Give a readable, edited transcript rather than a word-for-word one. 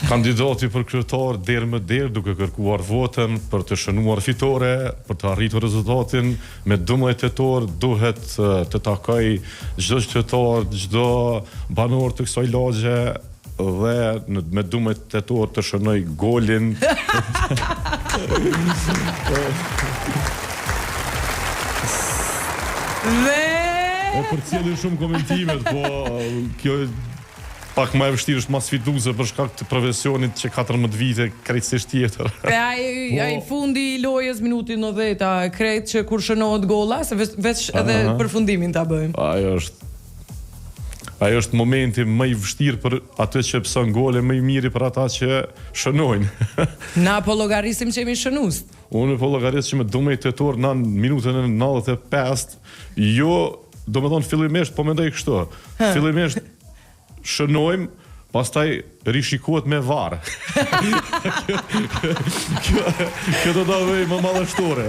Kandidati për kryetar derë më derë duke kërkuar votën për të shënuar fitore, për të arritur rezultatin me 12 tetor duhet të takoj çdo qytetar, çdo banor të kësaj lagje dhe me 12 tetor të shënoj golin. Dhe për cilin shumë komentimet, po kjo pak më e vështirë është mas sfiduese për shkak të profesionit që 14 vite krejtësisht tjetër. Ai fundi i lojës minuti 90 krejt që kur shënohet golla, se veç edhe përfundimin ta bëjmë. Ajo është momenti më i vështirë për atë që pëson gole, më i miri për ata që shënojnë. Na po llogarisim që jemi shënues. Unë po llogaris që me 12 tetor në minutën e 95, jo, domethënë fillimisht po mendoj kështu. Fillimisht shënojmë, pastaj rishikohet me VAR. Kjo do ta vej më madhështore.